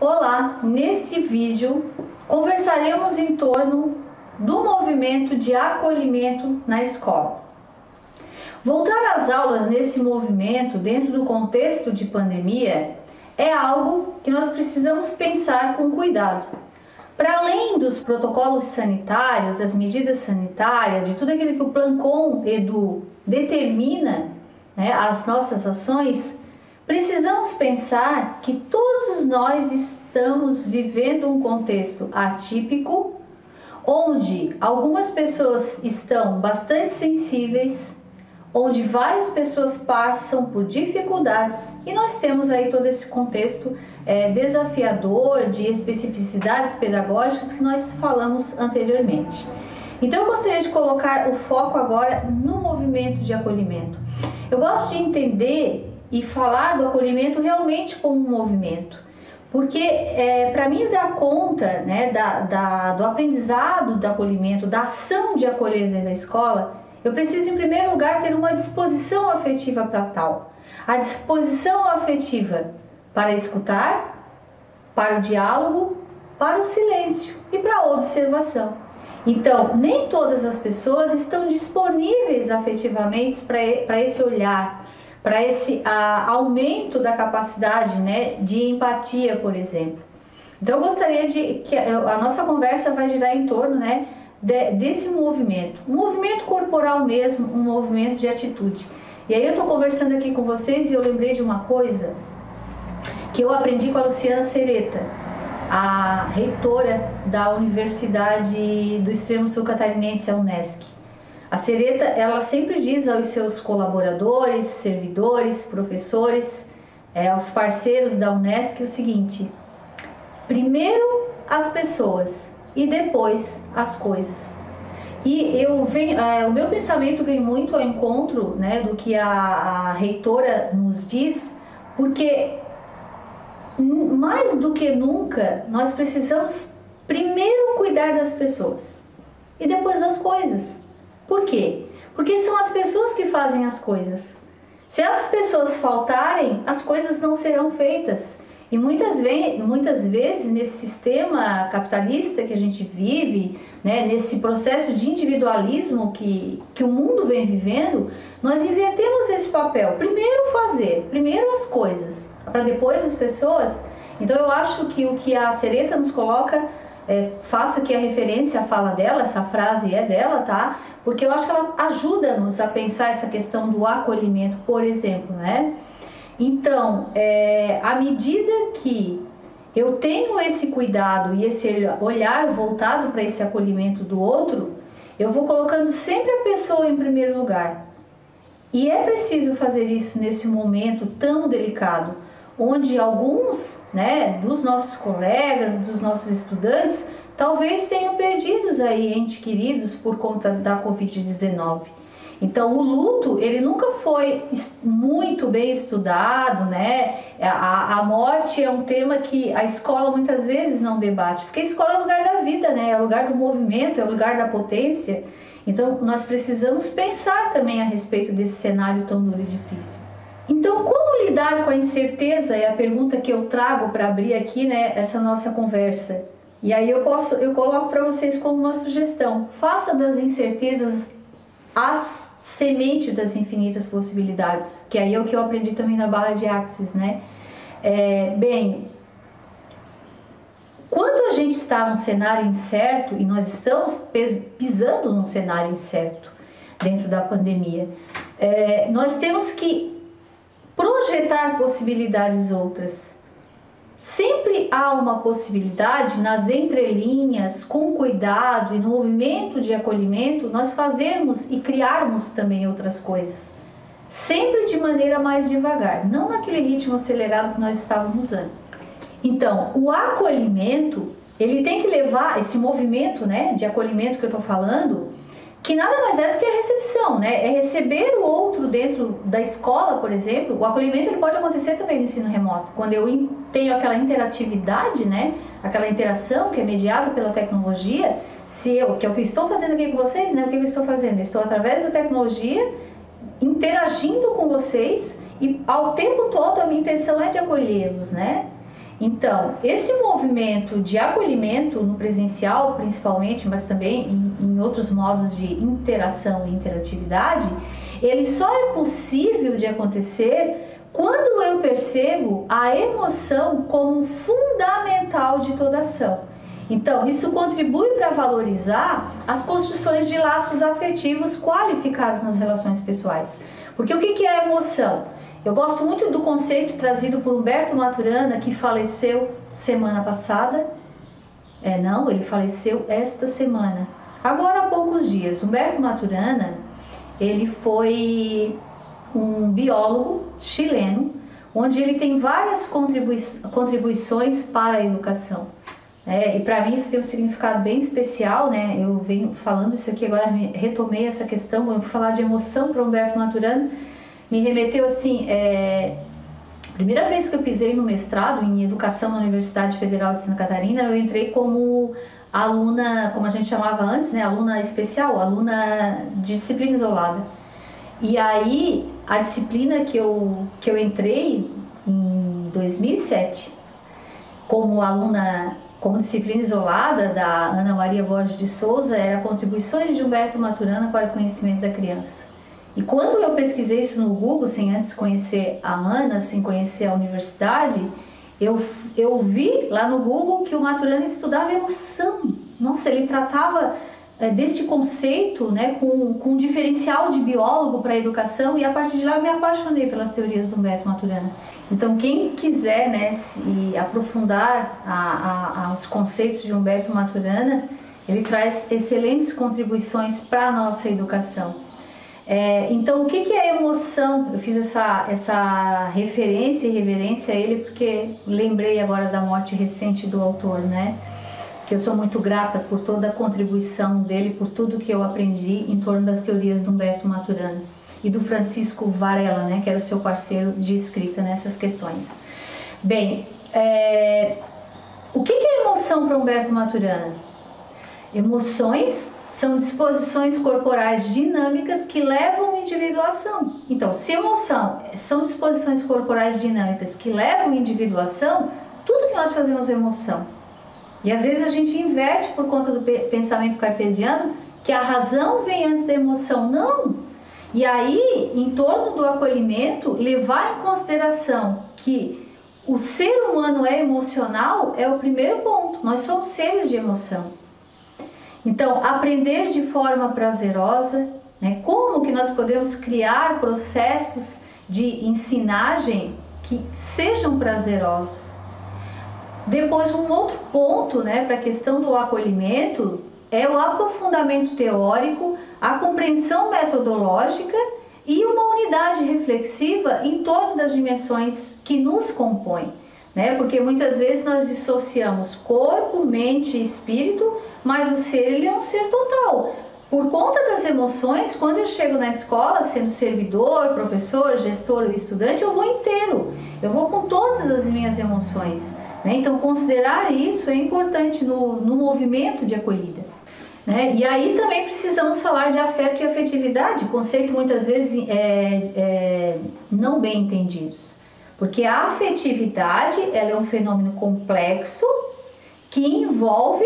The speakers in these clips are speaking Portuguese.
Olá, neste vídeo conversaremos em torno do movimento de acolhimento na escola. Voltar às aulas nesse movimento, dentro do contexto de pandemia, é algo que nós precisamos pensar com cuidado. Para além dos protocolos sanitários, das medidas sanitárias, de tudo aquilo que o Plancon Edu determina, as nossas ações, precisamos pensar que todos nós estamos vivendo um contexto atípico, onde algumas pessoas estão bastante sensíveis, onde várias pessoas passam por dificuldades, e nós temos aí todo esse contexto desafiador de especificidades pedagógicas que nós falamos anteriormente. Então eu gostaria de colocar o foco agora no movimento de acolhimento. Eu gosto de entender e falar do acolhimento realmente como um movimento, porque para mim dar conta do aprendizado do acolhimento, da ação de acolher dentro da escola, eu preciso em primeiro lugar ter uma disposição afetiva para tal. A disposição afetiva para escutar, para o diálogo, para o silêncio e para a observação. Então, nem todas as pessoas estão disponíveis afetivamente para esse olhar, para esse aumento da capacidade de empatia, por exemplo. Então, eu gostaria que a nossa conversa vai girar em torno desse movimento, um movimento corporal mesmo, um movimento de atitude. E aí eu estou conversando aqui com vocês e eu lembrei de uma coisa que eu aprendi com a Luciana Sereta, a reitora da Universidade do Extremo Sul Catarinense, a Unesc. A Sereta, ela sempre diz aos seus colaboradores, servidores, professores, aos parceiros da Unesc o seguinte: primeiro as pessoas e depois as coisas. E o meu pensamento vem muito ao encontro do que a reitora nos diz, porque mais do que nunca nós precisamos primeiro cuidar das pessoas e depois das coisas. Por quê? Porque são as pessoas que fazem as coisas. Se as pessoas faltarem, as coisas não serão feitas. E muitas vezes nesse sistema capitalista que a gente vive, nesse processo de individualismo que o mundo vem vivendo, nós invertemos esse papel. Primeiro fazer, primeiro as coisas, para depois as pessoas. Então eu acho que o que a Sereta nos coloca, faço aqui a referência à fala dela, essa frase é dela, tá? Porque eu acho que ela ajuda-nos a pensar essa questão do acolhimento, por exemplo, Então, à medida que eu tenho esse cuidado e esse olhar voltado para esse acolhimento do outro, eu vou colocando sempre a pessoa em primeiro lugar. E é preciso fazer isso nesse momento tão delicado, onde alguns dos nossos colegas, dos nossos estudantes, talvez tenham perdido aí entes queridos por conta da Covid-19. Então o luto, ele nunca foi muito bem estudado, A morte é um tema que a escola muitas vezes não debate, porque a escola é o lugar da vida, É o lugar do movimento, é o lugar da potência. Então nós precisamos pensar também a respeito desse cenário tão duro e difícil. Então, como lidar com a incerteza é a pergunta que eu trago para abrir aqui, essa nossa conversa. E aí eu coloco para vocês como uma sugestão: faça das incertezas as sementes das infinitas possibilidades, que aí é o que eu aprendi também na Bala de Axis, quando a gente está num cenário incerto, e nós estamos pisando num cenário incerto dentro da pandemia, nós temos que projetar possibilidades outras. Sempre há uma possibilidade nas entrelinhas, com cuidado e no movimento de acolhimento, nós fazermos e criarmos também outras coisas. Sempre de maneira mais devagar, não naquele ritmo acelerado que nós estávamos antes. Então, o acolhimento, ele tem que levar esse movimento de acolhimento que eu estou falando, que nada mais é do que a recepção, É receber o outro dentro da escola, por exemplo. O acolhimento ele pode acontecer também no ensino remoto, quando eu tenho aquela interatividade, Aquela interação que é mediada pela tecnologia. Que é o que eu estou fazendo aqui com vocês, O que eu estou fazendo? Eu estou através da tecnologia interagindo com vocês e ao tempo todo a minha intenção é de acolhê-los, Então, esse movimento de acolhimento no presencial, principalmente, mas também em outros modos de interação e interatividade, ele só é possível de acontecer quando eu percebo a emoção como fundamental de toda ação. Então, isso contribui para valorizar as construções de laços afetivos qualificados nas relações pessoais. Porque o que é a emoção? Eu gosto muito do conceito trazido por Humberto Maturana, que faleceu semana passada. Ele faleceu esta semana, agora há poucos dias. Humberto Maturana, ele foi um biólogo chileno, onde ele tem várias contribuições para a educação. E para mim isso tem um significado bem especial, né? Eu venho falando isso aqui, agora retomei essa questão, vou falar de emoção para Humberto Maturana. Me remeteu assim, primeira vez que eu pisei no mestrado em educação na Universidade Federal de Santa Catarina, eu entrei como aluna, como a gente chamava antes, né, aluna especial, aluna de disciplina isolada. E aí, a disciplina que eu entrei em 2007, como aluna, como disciplina isolada da Ana Maria Borges de Souza, era Contribuições de Humberto Maturana para o Conhecimento da Criança. E quando eu pesquisei isso no Google, sem antes conhecer a Ana, sem conhecer a universidade, eu vi lá no Google que o Maturana estudava emoção. Nossa, ele tratava deste conceito, né, com um diferencial de biólogo para a educação, e a partir de lá eu me apaixonei pelas teorias do Humberto Maturana. Então, quem quiser, né, se aprofundar os conceitos de Humberto Maturana, ele traz excelentes contribuições para a nossa educação. Então, o que é emoção? Eu fiz essa referência e reverência a ele porque lembrei agora da morte recente do autor, né? Que eu sou muito grata por toda a contribuição dele, por tudo que eu aprendi em torno das teorias do Humberto Maturana e do Francisco Varela, né? Que era o seu parceiro de escrita nessas questões. Bem, o que é emoção para Humberto Maturana? Emoções são disposições corporais dinâmicas que levam o indivíduo à ação. Então, se emoção são disposições corporais dinâmicas que levam o indivíduo à ação, tudo que nós fazemos é emoção. E às vezes a gente inverte por conta do pensamento cartesiano, que a razão vem antes da emoção. Não! E aí, em torno do acolhimento, levar em consideração que o ser humano é emocional é o primeiro ponto. Nós somos seres de emoção. Então, aprender de forma prazerosa, né? Como que nós podemos criar processos de ensinagem que sejam prazerosos. Depois, um outro ponto, né, para a questão do acolhimento é o aprofundamento teórico, a compreensão metodológica e uma unidade reflexiva em torno das dimensões que nos compõem. Né? Porque muitas vezes nós dissociamos corpo, mente e espírito, mas o ser, ele é um ser total. Por conta das emoções, quando eu chego na escola, sendo servidor, professor, gestor ou estudante, eu vou inteiro, eu vou com todas as minhas emoções. Né? Então, considerar isso é importante no movimento de acolhida. Né? E aí também precisamos falar de afeto e afetividade, conceito muitas vezes não bem entendidos. Porque a afetividade, ela é um fenômeno complexo que envolve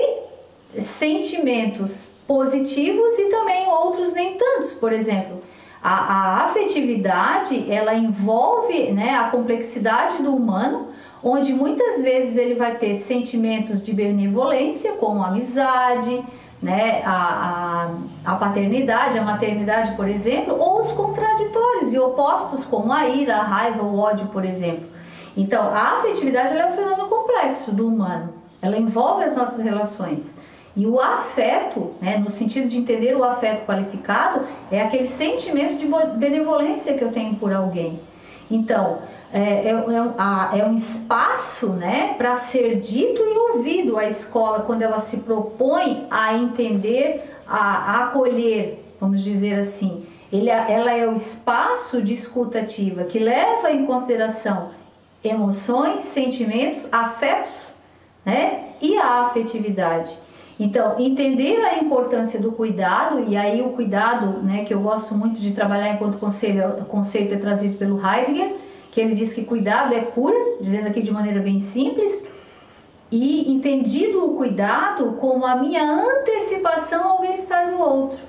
sentimentos positivos e também outros nem tantos. Por exemplo, a afetividade, ela envolve, né, a complexidade do humano, onde muitas vezes ele vai ter sentimentos de benevolência, como a amizade, né, a paternidade, a maternidade, por exemplo, ou os contraditórios e opostos, como a ira, a raiva, o ódio, por exemplo. Então, a afetividade, ela é um fenômeno complexo do humano, ela envolve as nossas relações. E o afeto, né, no sentido de entender o afeto qualificado, é aquele sentimento de benevolência que eu tenho por alguém. Então, é um espaço, né, para ser dito e ouvido. A escola, quando ela se propõe a entender, a acolher, vamos dizer assim, ela é o espaço de escuta ativa que leva em consideração emoções, sentimentos, afetos, né, e a afetividade. Então, entender a importância do cuidado, e aí o cuidado, né, que eu gosto muito de trabalhar enquanto conceito é trazido pelo Heidegger, que ele diz que cuidado é cura, dizendo aqui de maneira bem simples, e entendido o cuidado como a minha antecipação ao bem-estar do outro.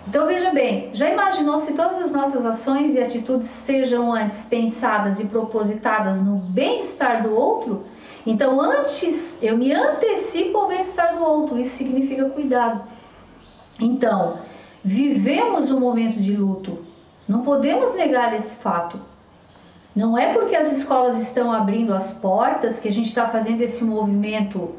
Então veja bem, já imaginou se todas as nossas ações e atitudes sejam antes pensadas e propositadas no bem-estar do outro? Então antes eu me antecipo ao bem-estar do outro, isso significa cuidado. Então, vivemos um momento de luto, não podemos negar esse fato. Não é porque as escolas estão abrindo as portas que a gente está fazendo esse movimento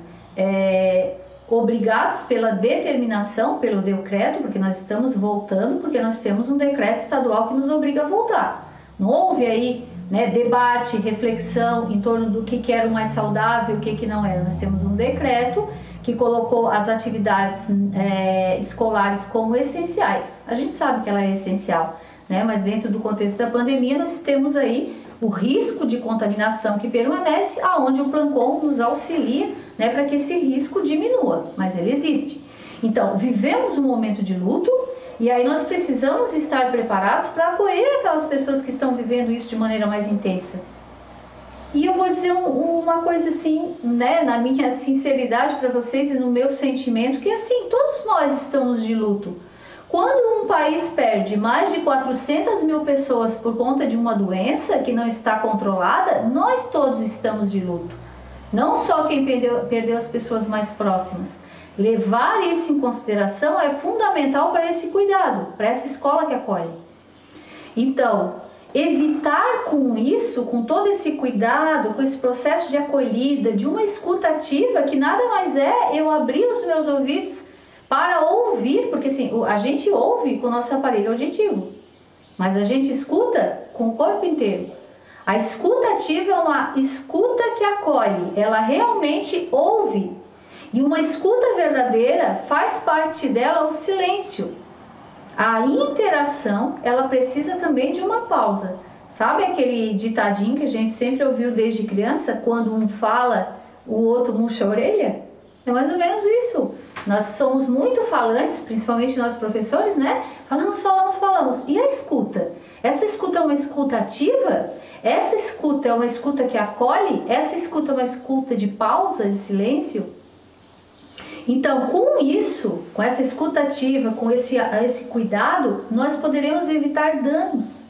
obrigados pela determinação, pelo decreto, porque nós estamos voltando, porque nós temos um decreto estadual que nos obriga a voltar. Não houve aí debate, reflexão em torno do que era o mais saudável, o que não era. Nós temos um decreto que colocou as atividades escolares como essenciais. A gente sabe que ela é essencial, mas dentro do contexto da pandemia nós temos aí o risco de contaminação que permanece, aonde o PLANCON nos auxilia para que esse risco diminua, mas ele existe. Então, vivemos um momento de luto e aí nós precisamos estar preparados para acolher aquelas pessoas que estão vivendo isso de maneira mais intensa. E eu vou dizer uma coisa assim, na minha sinceridade para vocês e no meu sentimento, que assim, todos nós estamos de luto. Quando um país perde mais de 400 mil pessoas por conta de uma doença que não está controlada, nós todos estamos de luto. Não só quem perdeu as pessoas mais próximas. Levar isso em consideração é fundamental para esse cuidado, para essa escola que acolhe. Então, evitar com isso, com todo esse cuidado, com esse processo de acolhida, de uma escuta ativa, que nada mais é eu abrir os meus ouvidos para ouvir, porque assim, a gente ouve com o nosso aparelho auditivo, mas a gente escuta com o corpo inteiro. A escuta ativa é uma escuta que acolhe, ela realmente ouve. E uma escuta verdadeira faz parte dela o silêncio. A interação, ela precisa também de uma pausa. Sabe aquele ditadinho que a gente sempre ouviu desde criança? Quando um fala, o outro murcha a orelha? É mais ou menos isso. Nós somos muito falantes, principalmente nós professores, Falamos. E a escuta? Essa escuta é uma escuta ativa? Essa escuta é uma escuta que acolhe? Essa escuta é uma escuta de pausa, de silêncio? Então, com isso, com essa escuta ativa, com esse cuidado, nós poderemos evitar danos.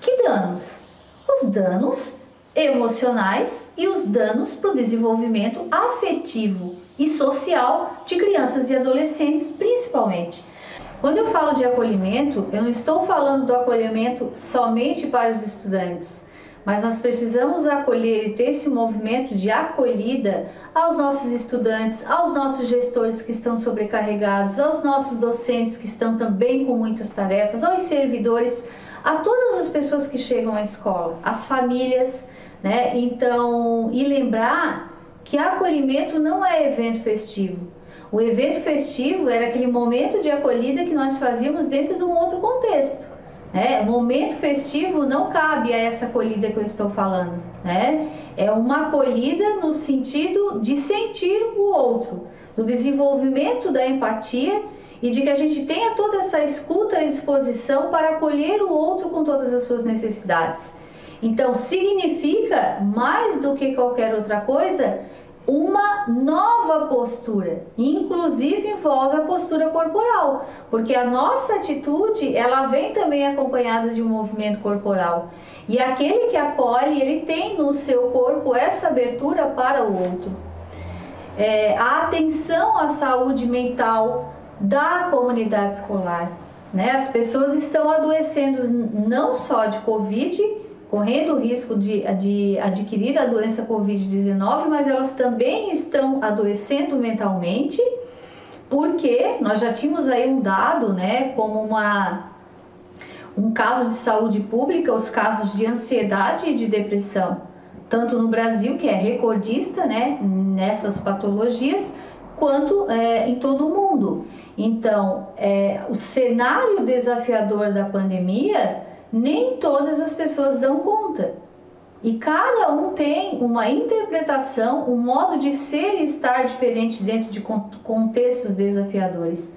Que danos? Os danos emocionais e os danos para o desenvolvimento afetivo e social de crianças e adolescentes, principalmente. Quando eu falo de acolhimento, eu não estou falando do acolhimento somente para os estudantes, mas nós precisamos acolher e ter esse movimento de acolhida aos nossos estudantes, aos nossos gestores que estão sobrecarregados, aos nossos docentes que estão também com muitas tarefas, aos servidores, a todas as pessoas que chegam à escola, as famílias, Então, e lembrar que acolhimento não é evento festivo. O evento festivo era aquele momento de acolhida que nós fazíamos dentro de um outro contexto. O momento festivo não cabe a essa acolhida que eu estou falando. É uma acolhida no sentido de sentir o outro, do desenvolvimento da empatia e de que a gente tenha toda essa escuta e disposição para acolher o outro com todas as suas necessidades. Então, significa, mais do que qualquer outra coisa, uma nova postura, inclusive envolve a postura corporal, porque a nossa atitude, ela vem também acompanhada de um movimento corporal. E aquele que acolhe, ele tem no seu corpo essa abertura para o outro. A atenção à saúde mental da comunidade escolar, As pessoas estão adoecendo não só de Covid, correndo o risco de adquirir a doença Covid-19, mas elas também estão adoecendo mentalmente, porque nós já tínhamos aí um dado, como um caso de saúde pública, os casos de ansiedade e de depressão, tanto no Brasil, que é recordista, nessas patologias, quanto em todo o mundo. Então, o cenário desafiador da pandemia, nem todas as pessoas dão conta. E cada um tem uma interpretação, um modo de ser e estar diferente dentro de contextos desafiadores.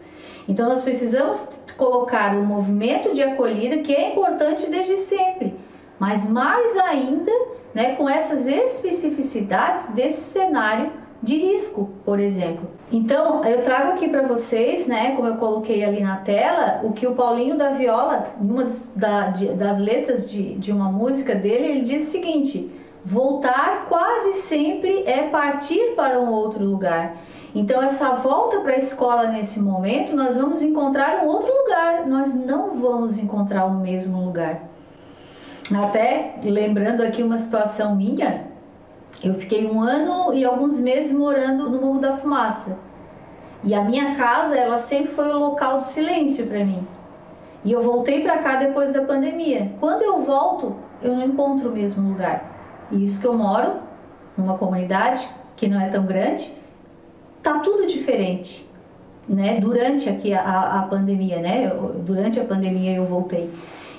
Então nós precisamos colocar um movimento de acolhida que é importante desde sempre. mas mais ainda, né, com essas especificidades desse cenário de risco, por exemplo. Então, eu trago aqui para vocês, né, como eu coloquei ali na tela, o que o Paulinho da Viola, numa das letras de uma música dele, ele diz o seguinte: voltar quase sempre é partir para um outro lugar. Então, essa volta para a escola nesse momento, nós vamos encontrar um outro lugar, nós não vamos encontrar o mesmo lugar. Até lembrando aqui uma situação minha, eu fiquei 1 ano e alguns meses morando no Morro da Fumaça. E a minha casa, ela sempre foi o local de silêncio para mim. E eu voltei para cá depois da pandemia. Quando eu volto, eu não encontro o mesmo lugar. E isso que eu moro numa comunidade que não é tão grande, tá tudo diferente, né? Durante aqui a pandemia, né? Durante a pandemia eu voltei.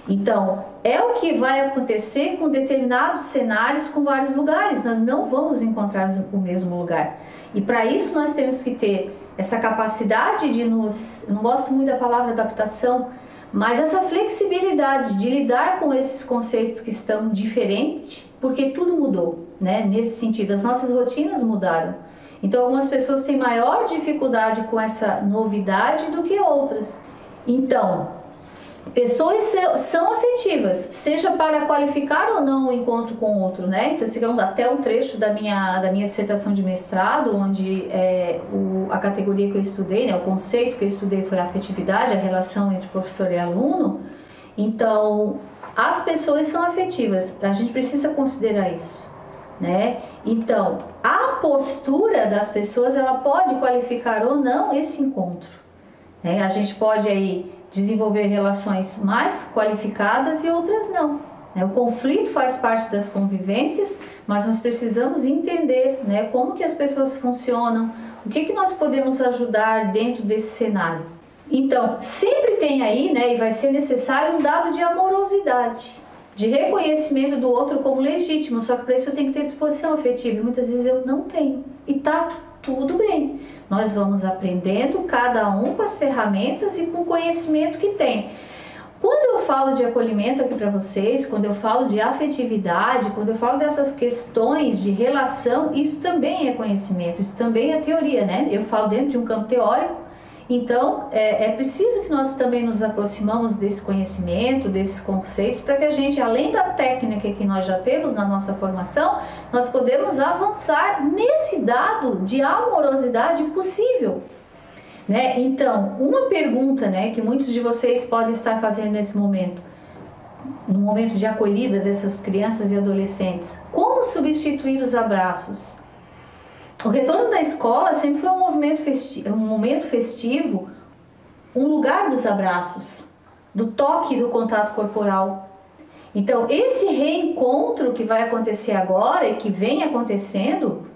Então, é o que vai acontecer com determinados cenários, com vários lugares. Nós não vamos encontrar o mesmo lugar. E para isso nós temos que ter essa capacidade de nos... Eu não gosto muito da palavra adaptação, mas essa flexibilidade de lidar com esses conceitos que estão diferentes, porque tudo mudou, né? Nesse sentido, as nossas rotinas mudaram. Então, algumas pessoas têm maior dificuldade com essa novidade do que outras. Então, pessoas são afetivas, seja para qualificar ou não o encontro com o outro, né? Então, segundo até um trecho da minha dissertação de mestrado, onde a categoria que eu estudei, né, o conceito que eu estudei foi a afetividade, a relação entre professor e aluno. Então, as pessoas são afetivas, a gente precisa considerar isso, né? Então, a postura das pessoas, ela pode qualificar ou não esse encontro, né? A gente pode aí desenvolver relações mais qualificadas e outras não, né? O conflito faz parte das convivências, mas nós precisamos entender, né, como que as pessoas funcionam, o que nós podemos ajudar dentro desse cenário. Então, sempre tem aí, né, e vai ser necessário um dado de amorosidade, de reconhecimento do outro como legítimo, só que para isso eu tenho que ter disposição afetiva, e muitas vezes eu não tenho, e tá tudo bem. Nós vamos aprendendo, cada um com as ferramentas e com o conhecimento que tem. Quando eu falo de acolhimento aqui para vocês, quando eu falo de afetividade, quando eu falo dessas questões de relação, isso também é conhecimento, isso também é teoria, né? Eu falo dentro de um campo teórico, então é preciso que nós também nos aproximamos desse conhecimento, desses conceitos, para que a gente, além da técnica que nós já temos na nossa formação, nós podemos avançar nesse dado de amorosidade possível, né? Então, uma pergunta, né, que muitos de vocês podem estar fazendo nesse momento, no momento de acolhida dessas crianças e adolescentes: como substituir os abraços? O retorno da escola sempre foi um momento festivo, um lugar dos abraços, do toque e do contato corporal. Então, esse reencontro que vai acontecer agora e que vem acontecendo,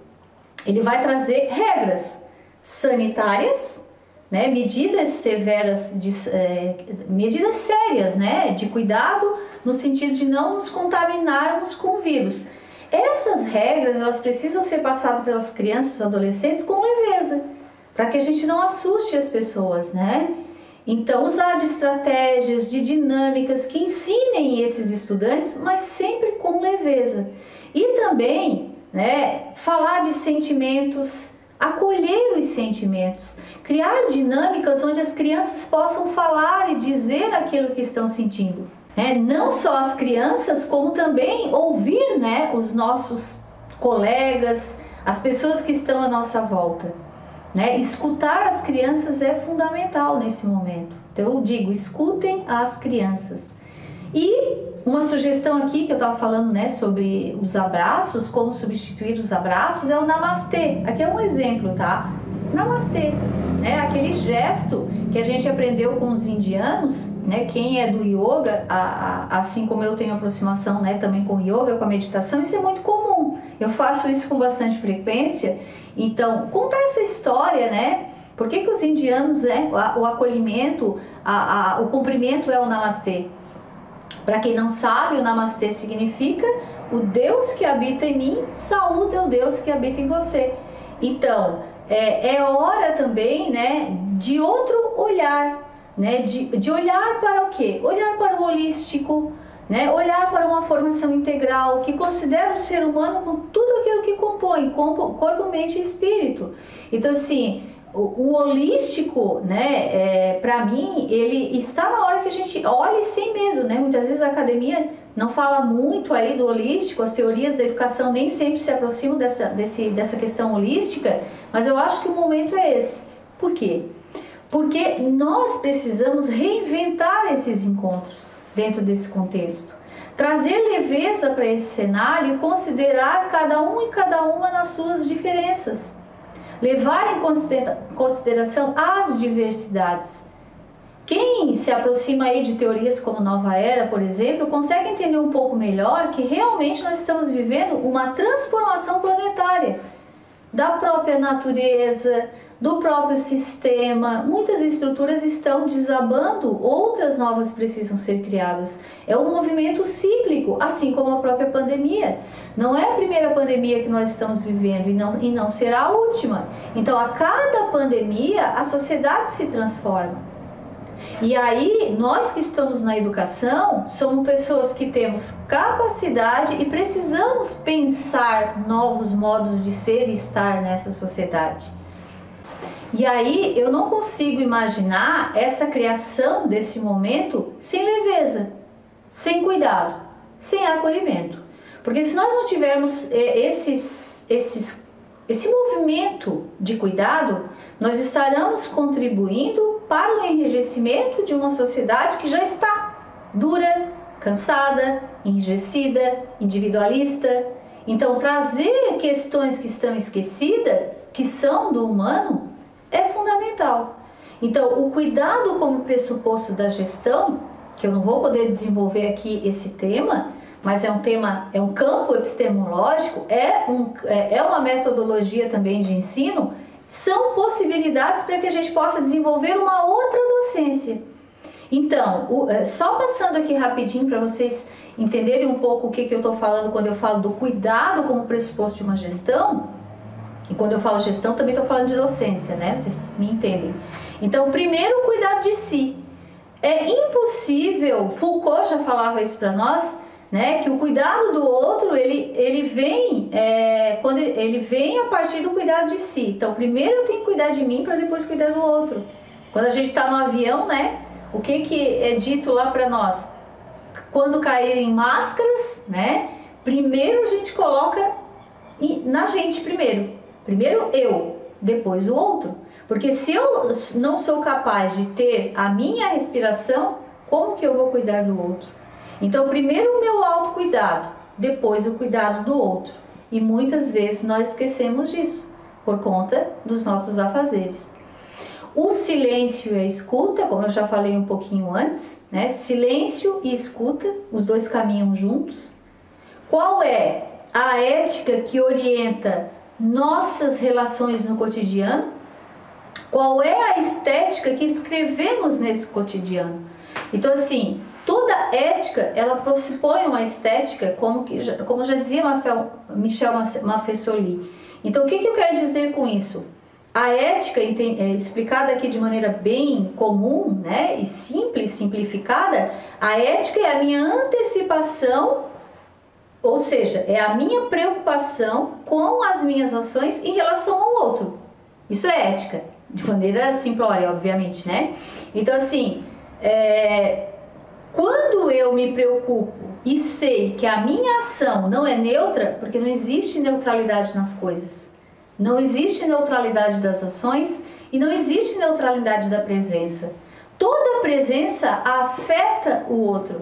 ele vai trazer regras sanitárias, né, medidas severas, medidas sérias, né, de cuidado no sentido de não nos contaminarmos com o vírus. Essas regras, elas precisam ser passadas pelas crianças e adolescentes com leveza, para que a gente não assuste as pessoas, né? Então, usar de estratégias, de dinâmicas que ensinem esses estudantes, mas sempre com leveza. E também, né, falar de sentimentos, acolher os sentimentos, criar dinâmicas onde as crianças possam falar e dizer aquilo que estão sentindo. Não só as crianças, como também ouvir, né, os nossos colegas, as pessoas que estão à nossa volta, né? Escutar as crianças é fundamental nesse momento. Então eu digo, escutem as crianças. E uma sugestão aqui que eu estava falando, né, sobre os abraços, como substituir os abraços, é o namastê. Aqui é um exemplo, tá? Namastê, né? Aquele gesto que a gente aprendeu com os indianos, né? Quem é do yoga, assim como eu tenho aproximação, né, também com yoga, com a meditação, isso é muito comum. Eu faço isso com bastante frequência. Então, contar essa história, né? Por que os indianos, né, o acolhimento, o cumprimento é o namastê? Para quem não sabe, o namastê significa: o Deus que habita em mim saúda o Deus que habita em você. Então, é hora também, né, de outro olhar, né, de olhar para o quê? Olhar para o holístico, né? Olhar para uma formação integral que considera o ser humano com tudo aquilo que compõe, corpo, mente e espírito. Então, assim, o holístico, né, para mim, ele está na hora que a gente olhe sem medo, né? Muitas vezes a academia não fala muito aí do holístico, as teorias da educação nem sempre se aproximam dessa questão holística, mas eu acho que o momento é esse. Por quê? Porque nós precisamos reinventar esses encontros dentro desse contexto. Trazer leveza para esse cenário e considerar cada um e cada uma nas suas diferenças. Levar em consideração as diversidades. Quem se aproxima aí de teorias como Nova Era, por exemplo, consegue entender um pouco melhor que realmente nós estamos vivendo uma transformação planetária da própria natureza, do próprio sistema. Muitas estruturas estão desabando, outras novas precisam ser criadas. É um movimento cíclico, assim como a própria pandemia. Não é a primeira pandemia que nós estamos vivendo e não será a última. Então, a cada pandemia, a sociedade se transforma. E aí, nós que estamos na educação, somos pessoas que temos capacidade e precisamos pensar novos modos de ser e estar nessa sociedade. E aí, eu não consigo imaginar essa criação desse momento sem leveza, sem cuidado, sem acolhimento. Porque se nós não tivermos esse movimento de cuidado, nós estaremos contribuindo para o enrijecimento de uma sociedade que já está dura, cansada, enrijecida, individualista. Então, trazer questões que estão esquecidas, que são do humano, é fundamental. Então, o cuidado como pressuposto da gestão, que eu não vou poder desenvolver aqui esse tema, mas é um campo epistemológico, é uma metodologia também de ensino, são possibilidades para que a gente possa desenvolver uma outra docência. Então, só passando aqui rapidinho para vocês entenderem um pouco o que eu estou falando quando eu falo do cuidado como pressuposto de uma gestão, e quando eu falo gestão também estou falando de docência, né? Vocês me entendem. Então, primeiro, cuidar de si. É impossível, Foucault já falava isso para nós, né, que o cuidado do outro, ele vem a partir do cuidado de si. Então, primeiro eu tenho que cuidar de mim para depois cuidar do outro. Quando a gente está no avião, né, o que é dito lá para nós? Quando caírem máscaras, né, primeiro a gente coloca na gente primeiro. Primeiro eu, depois o outro. Porque se eu não sou capaz de ter a minha respiração, como que eu vou cuidar do outro? Então, primeiro o meu autocuidado, depois o cuidado do outro. E muitas vezes nós esquecemos disso, por conta dos nossos afazeres. O silêncio e a escuta, como eu já falei um pouquinho antes, né? Silêncio e escuta, os dois caminham juntos. Qual é a ética que orienta nossas relações no cotidiano? Qual é a estética que escrevemos nesse cotidiano? Então, assim, toda ética, ela pressupõe uma estética, como já dizia Michel Maffesoli. Então, o que eu quero dizer com isso? A ética, explicada aqui de maneira bem comum, né, e simples, simplificada, a ética é a minha antecipação, ou seja, é a minha preocupação com as minhas ações em relação ao outro. Isso é ética, de maneira simplória, obviamente, né? Então, assim, quando eu me preocupo e sei que a minha ação não é neutra, porque não existe neutralidade nas coisas, não existe neutralidade das ações e não existe neutralidade da presença. Toda presença afeta o outro.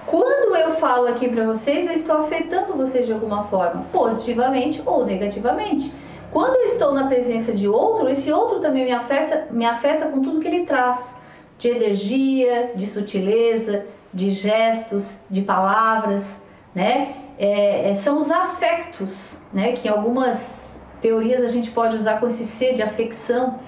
Quando eu falo aqui para vocês, eu estou afetando vocês de alguma forma, positivamente ou negativamente. Quando eu estou na presença de outro, esse outro também me afeta com tudo que ele traz, de energia, de sutileza, de gestos, de palavras, né? São os afectos, né? Que em algumas teorias a gente pode usar com esse C de afecção,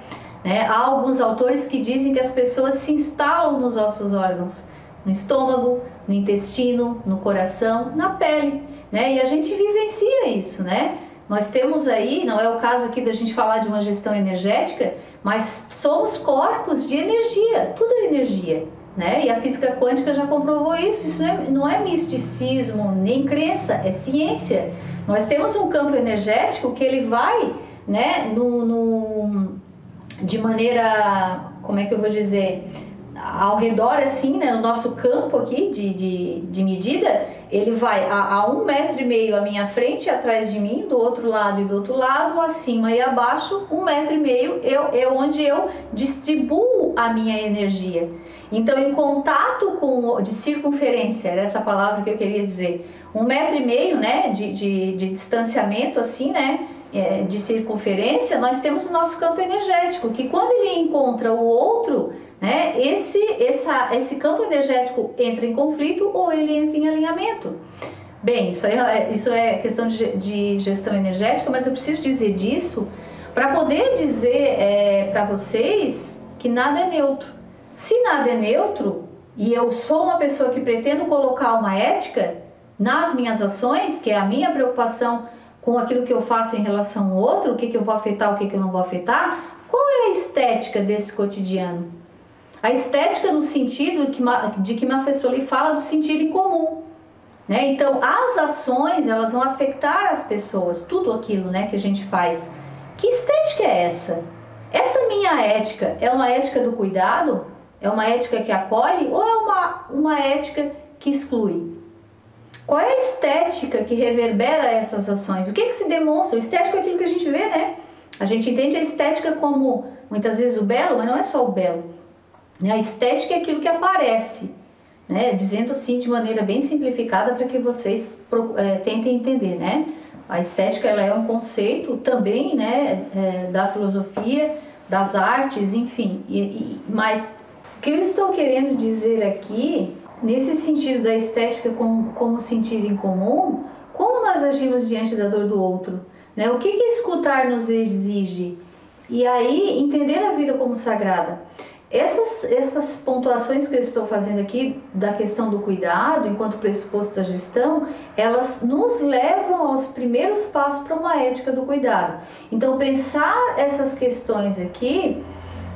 né? Há alguns autores que dizem que as pessoas se instalam nos nossos órgãos, no estômago, no intestino, no coração, na pele, né? E a gente vivencia isso, né? Nós temos aí, não é o caso aqui da gente falar de uma gestão energética, mas somos corpos de energia, tudo é energia, né? E a física quântica já comprovou isso. Isso não é misticismo nem crença, é ciência. Nós temos um campo energético que ele vai, né, de maneira, como é que eu vou dizer, ao redor assim, né, no nosso campo aqui de medida, ele vai a 1,5 metro à minha frente, atrás de mim, do outro lado e do outro lado, acima e abaixo, 1,5 metro é onde eu distribuo a minha energia. Então, em contato com de circunferência, era essa palavra que eu queria dizer, 1,5 metro, né, de distanciamento assim, né, de circunferência, nós temos o nosso campo energético, que quando ele encontra o outro, né, esse campo energético entra em conflito ou ele entra em alinhamento. Bem, isso é questão de gestão energética, mas eu preciso dizer disso para poder dizer para vocês que nada é neutro. Se nada é neutro e eu sou uma pessoa que pretendo colocar uma ética nas minhas ações, que é a minha preocupação com aquilo que eu faço em relação ao outro, o que eu vou afetar, o que eu não vou afetar, qual é a estética desse cotidiano? A estética no sentido de que Mafessoli fala do sentido em comum, né? Então, as ações, elas vão afetar as pessoas, tudo aquilo, né, que a gente faz. Que estética é essa? Essa minha ética é uma ética do cuidado? É uma ética que acolhe ou é uma ética que exclui? Qual é a estética que reverbera essas ações? O que se demonstra? A estética é aquilo que a gente vê, né? A gente entende a estética como, muitas vezes, o belo, mas não é só o belo. A estética é aquilo que aparece, né? Dizendo assim de maneira bem simplificada para que vocês tentem entender, né? A estética, ela é um conceito também, né, da filosofia, das artes, enfim. Mas o que eu estou querendo dizer aqui, nesse sentido da estética como sentido em comum, como nós agimos diante da dor do outro, né? O que escutar nos exige? E aí, entender a vida como sagrada. Essas pontuações que eu estou fazendo aqui da questão do cuidado, enquanto pressuposto da gestão, elas nos levam aos primeiros passos para uma ética do cuidado. Então, pensar essas questões aqui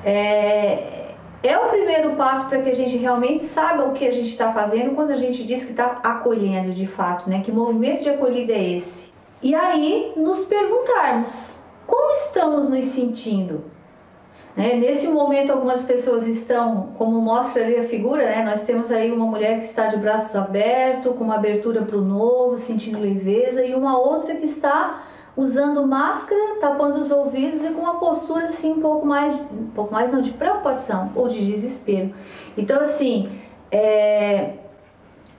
é o primeiro passo para que a gente realmente saiba o que a gente está fazendo quando a gente diz que está acolhendo de fato, né? Que movimento de acolhida é esse? E aí, nos perguntarmos, como estamos nos sentindo? Nesse momento, algumas pessoas estão, como mostra ali a figura, né? Nós temos aí uma mulher que está de braços abertos, com uma abertura para o novo, sentindo leveza, e uma outra que está usando máscara, tapando os ouvidos e com uma postura assim um pouco mais não, de preocupação ou de desespero. Então, assim,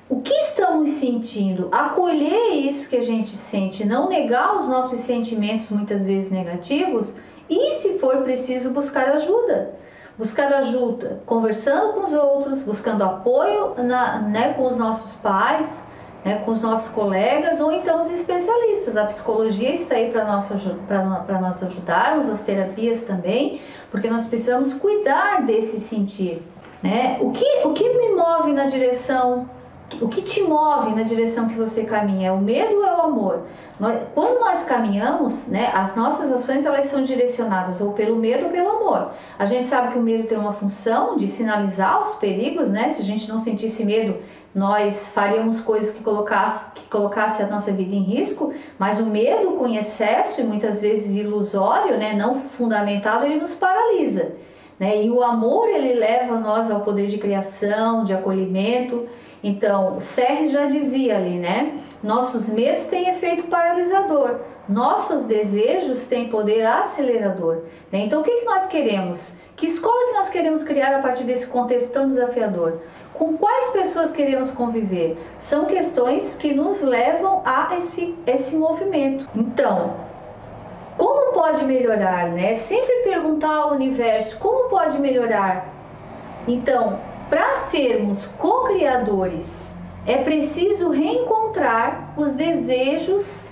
o que estamos sentindo? Acolher isso que a gente sente, não negar os nossos sentimentos muitas vezes negativos. E se for preciso, buscar ajuda. Buscar ajuda conversando com os outros, buscando apoio com os nossos pais, né, com os nossos colegas ou então os especialistas. A psicologia está aí para nós ajudarmos, as terapias também, porque nós precisamos cuidar desse sentir. Né? O que me move na direção... O que te move na direção que você caminha? É o medo ou é o amor? Quando nós caminhamos, né, as nossas ações elas são direcionadas ou pelo medo ou pelo amor. A gente sabe que o medo tem uma função de sinalizar os perigos, né? Se a gente não sentisse medo, nós faríamos coisas que colocasse a nossa vida em risco, mas o medo com excesso e muitas vezes ilusório, né, não fundamentado, ele nos paralisa. Né? E o amor, ele leva nós ao poder de criação, de acolhimento. Então, Serre já dizia ali, né? Nossos medos têm efeito paralisador, nossos desejos têm poder acelerador. Né? Então, o que nós queremos? Que escola que nós queremos criar a partir desse contexto tão desafiador? Com quais pessoas queremos conviver? São questões que nos levam a esse movimento. Então, como pode melhorar? Né? Sempre perguntar ao universo, como pode melhorar? Então, para sermos co-criadores, é preciso reencontrar os desejos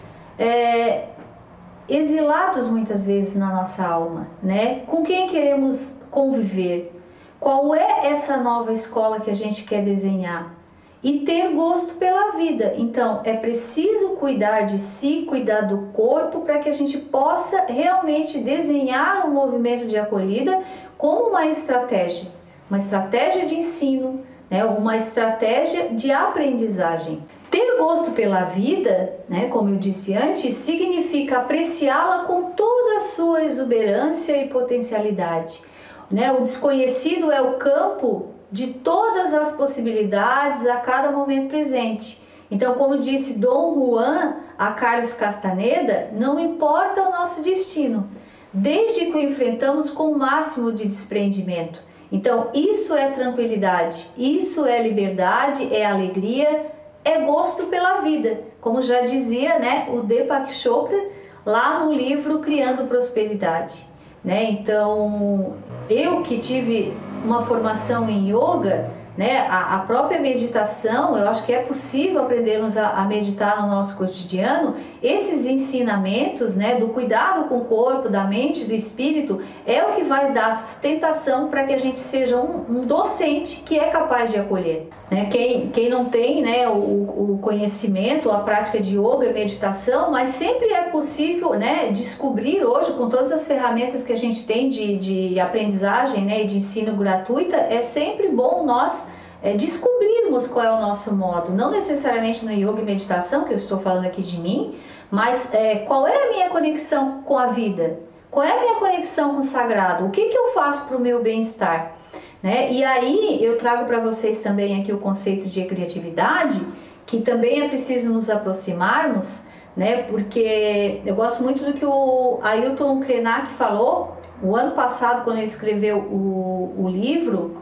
exilados muitas vezes na nossa alma, né? Com quem queremos conviver? Qual é essa nova escola que a gente quer desenhar? E ter gosto pela vida. Então, é preciso cuidar de si, cuidar do corpo, para que a gente possa realmente desenhar um movimento de acolhida como uma estratégia. uma estratégia de ensino, né, uma estratégia de aprendizagem. Ter gosto pela vida, né, como eu disse antes, significa apreciá-la com toda a sua exuberância e potencialidade. Né? O desconhecido é o campo de todas as possibilidades a cada momento presente. Então, como disse Dom Juan a Carlos Castaneda, não importa o nosso destino, desde que o enfrentamos com o máximo de desprendimento. Então, isso é tranquilidade, isso é liberdade, é alegria, é gosto pela vida. Como já dizia, né, o Deepak Chopra lá no livro Criando Prosperidade. Né? Então, eu que tive uma formação em yoga, né, a própria meditação, eu acho que é possível aprendermos a meditar no nosso cotidiano. Esses ensinamentos, né, do cuidado com o corpo, da mente, do espírito, é o que vai dar sustentação para que a gente seja um docente que é capaz de acolher. Né? Quem não tem, né, o conhecimento, a prática de yoga e meditação, mas sempre é possível, né, descobrir hoje, com todas as ferramentas que a gente tem de aprendizagem, né, e de ensino gratuita, é sempre bom nós descobrirmos qual é o nosso modo, não necessariamente no yoga e meditação, que eu estou falando aqui de mim, mas qual é a minha conexão com a vida, qual é a minha conexão com o sagrado, o que eu faço para o meu bem-estar. Né? E aí eu trago para vocês também aqui o conceito de criatividade, que também é preciso nos aproximarmos, né? Porque eu gosto muito do que o Ailton Krenak falou o ano passado, quando ele escreveu o livro,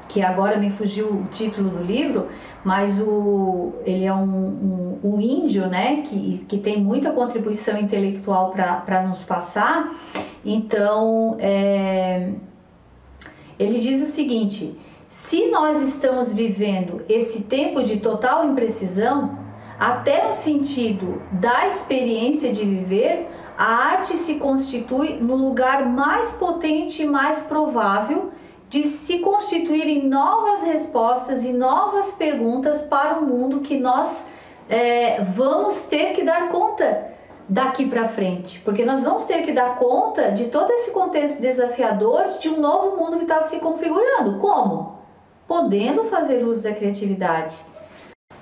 que agora me fugiu o título do livro, mas ele é um índio, né, que tem muita contribuição intelectual para nos passar. Então, ele diz o seguinte: se nós estamos vivendo esse tempo de total imprecisão, até no sentido da experiência de viver, a arte se constitui no lugar mais potente e mais provável de se constituir em novas respostas e novas perguntas para o mundo que nós vamos ter que dar conta daqui para frente, porque nós vamos ter que dar conta de todo esse contexto desafiador de um novo mundo que está se configurando. Como? Podendo fazer uso da criatividade.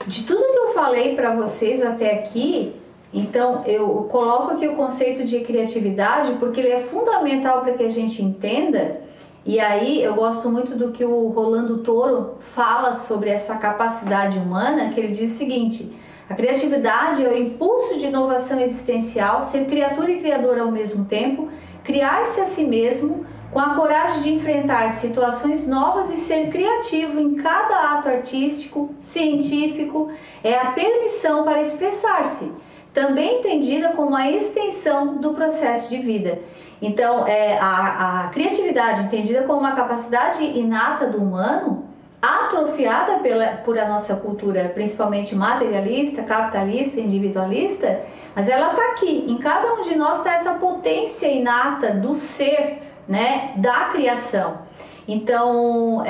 De tudo que eu falei para vocês até aqui, então eu coloco aqui o conceito de criatividade porque ele é fundamental para que a gente entenda. E aí eu gosto muito do que o Rolando Toro fala sobre essa capacidade humana, que ele diz o seguinte: a criatividade é o impulso de inovação existencial, ser criatura e criador ao mesmo tempo, criar-se a si mesmo, com a coragem de enfrentar situações novas e ser criativo em cada ato artístico, científico, é a permissão para expressar-se, também entendida como a extensão do processo de vida. Então, a criatividade entendida como uma capacidade inata do humano, atrofiada por a nossa cultura, principalmente materialista, capitalista, individualista, mas ela está aqui, em cada um de nós está essa potência inata do ser, né, da criação. Então,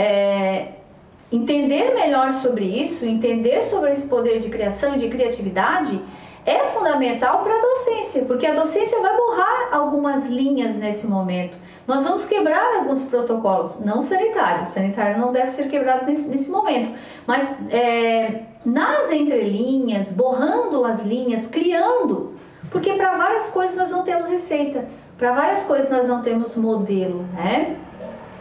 entender melhor sobre isso, entender sobre esse poder de criação e de criatividade é fundamental para a docência, porque a docência vai borrar algumas linhas nesse momento. Nós vamos quebrar alguns protocolos, não sanitários. Sanitário não deve ser quebrado nesse momento, mas nas entrelinhas, borrando as linhas, criando, porque para várias coisas nós não temos receita, para várias coisas nós não temos modelo, né?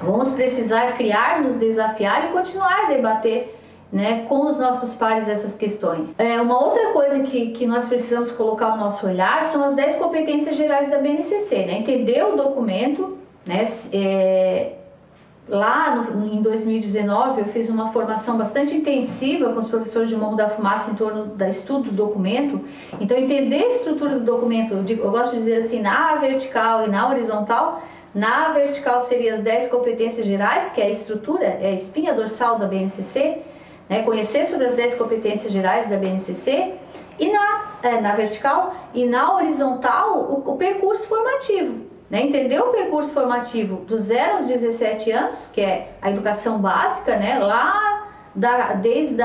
Vamos precisar criar, nos desafiar e continuar a debater, né, com os nossos pares essas questões. Uma outra coisa que nós precisamos colocar o nosso olhar são as 10 competências gerais da BNCC, né? Entender o documento, né? Lá em 2019 eu fiz uma formação bastante intensiva com os professores de Morro da Fumaça em torno do estudo do documento. Então, entender a estrutura do documento, eu gosto de dizer assim, na vertical e na horizontal. Na vertical seriam as 10 competências gerais, que é a estrutura, é a espinha dorsal da BNCC, né? Conhecer sobre as 10 competências gerais da BNCC, e na vertical, e na horizontal o percurso formativo. Né? Entender o percurso formativo dos 0 aos 17 anos, que é a educação básica, né? Lá desde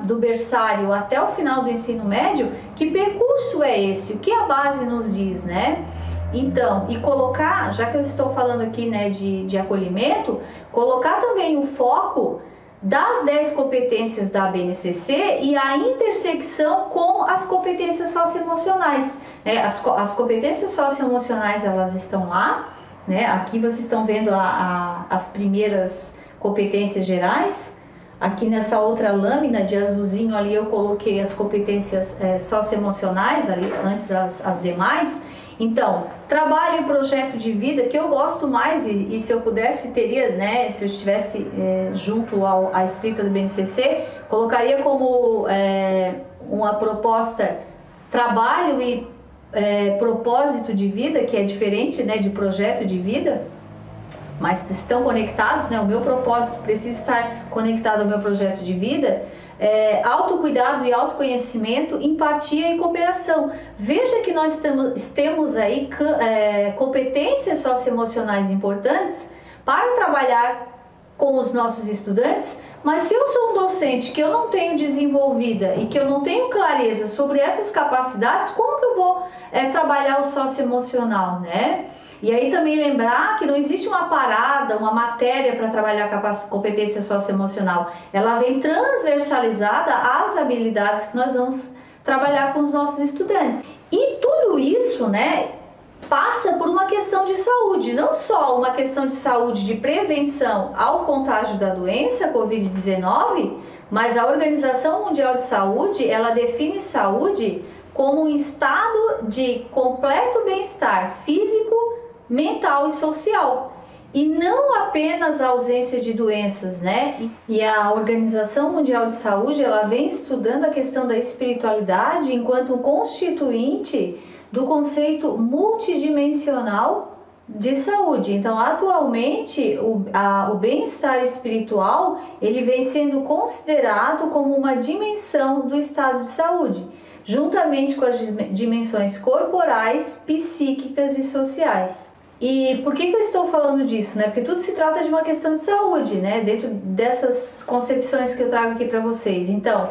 do berçário até o final do ensino médio, que percurso é esse? O que a base nos diz, né? Então, e colocar, já que eu estou falando aqui, né, de acolhimento, colocar também o foco das 10 competências da BNCC e a intersecção com as competências socioemocionais, né? As competências socioemocionais, elas estão lá, né? Aqui vocês estão vendo as primeiras competências gerais. Aqui nessa outra lâmina de azulzinho ali eu coloquei as competências socioemocionais, ali antes as demais. Então, trabalho e projeto de vida, que eu gosto mais, e se eu pudesse teria, né, se eu estivesse junto à escrita do BNCC, colocaria como uma proposta trabalho e propósito de vida, que é diferente, né, de projeto de vida, mas estão conectados, né? O meu propósito precisa estar conectado ao meu projeto de vida. Autocuidado e autoconhecimento, empatia e cooperação. Veja que nós temos aí competências socioemocionais importantes para trabalhar com os nossos estudantes, mas se eu sou um docente que eu não tenho desenvolvida e que eu não tenho clareza sobre essas capacidades, como que eu vou trabalhar o socioemocional, né? E aí também lembrar que não existe uma parada, uma matéria para trabalhar a competência socioemocional. Ela vem transversalizada às habilidades que nós vamos trabalhar com os nossos estudantes. E tudo isso, né, passa por uma questão de saúde, não só uma questão de saúde de prevenção ao contágio da doença Covid-19, mas a Organização Mundial de Saúde, ela define saúde como um estado de completo bem-estar físico, mental e social, e não apenas a ausência de doenças, né? E a Organização Mundial de Saúde, ela vem estudando a questão da espiritualidade enquanto um constituinte do conceito multidimensional de saúde. Então, atualmente, o bem-estar espiritual, ele vem sendo considerado como uma dimensão do estado de saúde, juntamente com as dimensões corporais, psíquicas e sociais. E por que eu estou falando disso, né? Porque tudo se trata de uma questão de saúde, né? Dentro dessas concepções que eu trago aqui para vocês. Então,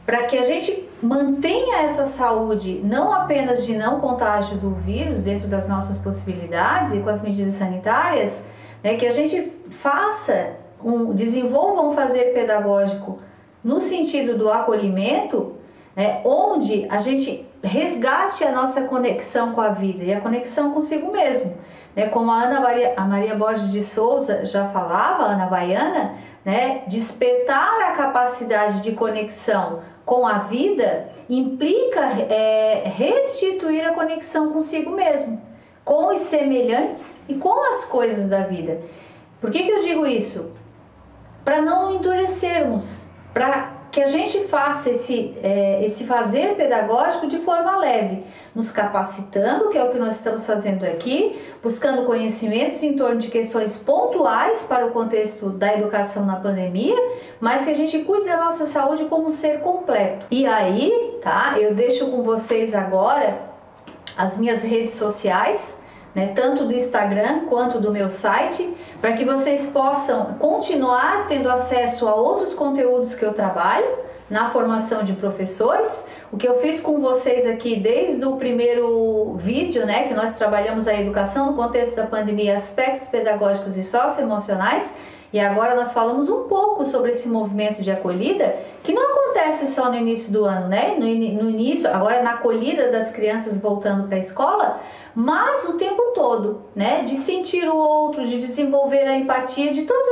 para que a gente mantenha essa saúde, não apenas de não contágio do vírus dentro das nossas possibilidades e com as medidas sanitárias, né? Que a gente desenvolva um fazer pedagógico no sentido do acolhimento, né? Onde a gente resgate a nossa conexão com a vida e a conexão consigo mesmo. Como a Maria Borges de Souza já falava, a Ana Baiana, né, despertar a capacidade de conexão com a vida implica restituir a conexão consigo mesmo, com os semelhantes e com as coisas da vida. Por que eu digo isso? Para não endurecermos, para que a gente faça esse fazer pedagógico de forma leve, nos capacitando, que é o que nós estamos fazendo aqui, buscando conhecimentos em torno de questões pontuais para o contexto da educação na pandemia, mas que a gente cuide da nossa saúde como ser completo. E aí, tá? Eu deixo com vocês agora as minhas redes sociais, né, tanto do Instagram quanto do meu site, para que vocês possam continuar tendo acesso a outros conteúdos que eu trabalho na formação de professores. O que eu fiz com vocês aqui desde o primeiro vídeo, né, que nós trabalhamos a educação no contexto da pandemia, aspectos pedagógicos e socioemocionais, e agora nós falamos um pouco sobre esse movimento de acolhida, que não acontece só no início do ano, né? No início, agora na acolhida das crianças voltando para a escola, mas o tempo todo, né? De sentir o outro, de desenvolver a empatia, de todos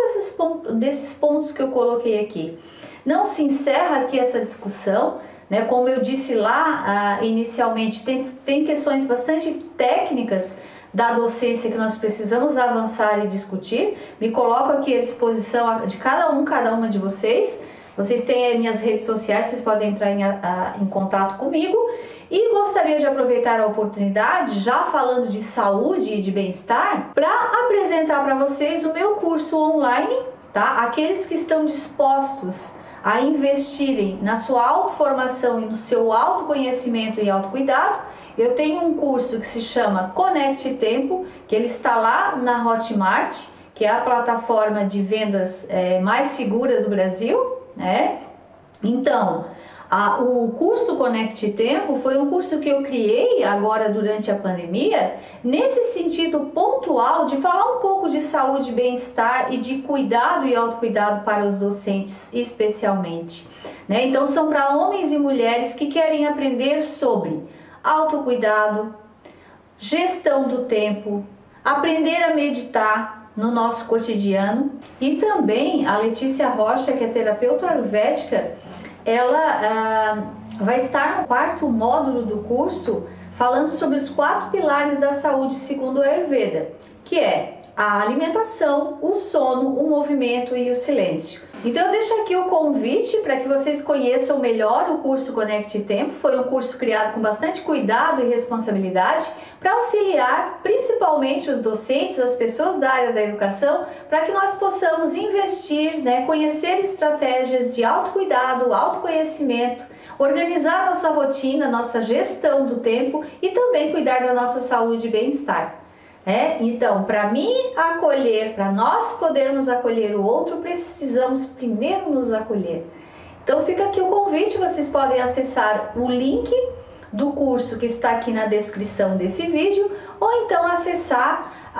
desses pontos que eu coloquei aqui. Não se encerra aqui essa discussão, né? Como eu disse lá inicialmente, tem questões bastante técnicas da docência que nós precisamos avançar e discutir. Me coloco aqui à disposição de cada uma de vocês. Vocês têm minhas redes sociais, vocês podem entrar em contato comigo. E gostaria de aproveitar a oportunidade, já falando de saúde e de bem-estar, para apresentar para vocês o meu curso online, tá? Aqueles que estão dispostos a investirem na sua autoformação e no seu autoconhecimento e autocuidado, eu tenho um curso que se chama Conecte Tempo, que ele está lá na Hotmart, que é a plataforma de vendas mais segura do Brasil, né? Então, O curso Conecte Tempo foi um curso que eu criei agora durante a pandemia, nesse sentido pontual de falar um pouco de saúde, bem-estar e de cuidado e autocuidado para os docentes especialmente, né? Então são para homens e mulheres que querem aprender sobre autocuidado, gestão do tempo, aprender a meditar no nosso cotidiano. E também a Letícia Rocha, que é terapeuta ayurvédica, ela vai estar no 4º módulo do curso falando sobre os 4 pilares da saúde segundo o Ayurveda, que é a alimentação, o sono, o movimento e o silêncio. Então eu deixo aqui o convite para que vocês conheçam melhor o curso Conecte Tempo. Foi um curso criado com bastante cuidado e responsabilidade para auxiliar principalmente os docentes, as pessoas da área da educação, para que nós possamos investir, né, conhecer estratégias de autocuidado, autoconhecimento, organizar nossa rotina, nossa gestão do tempo e também cuidar da nossa saúde e bem-estar. Então, para mim acolher, para nós podermos acolher o outro, precisamos primeiro nos acolher. Então fica aqui o convite, vocês podem acessar o link do curso que está aqui na descrição desse vídeo, ou então acessar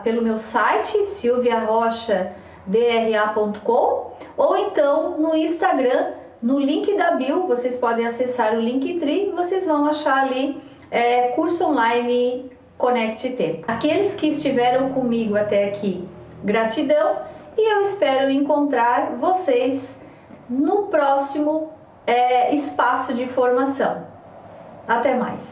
pelo meu site silviarochdra.com, ou então no Instagram, no link da bio, vocês podem acessar o Linktree, vocês vão achar ali curso online Conecte Tempo. Aqueles que estiveram comigo até aqui, gratidão, e eu espero encontrar vocês no próximo espaço de formação. Até mais!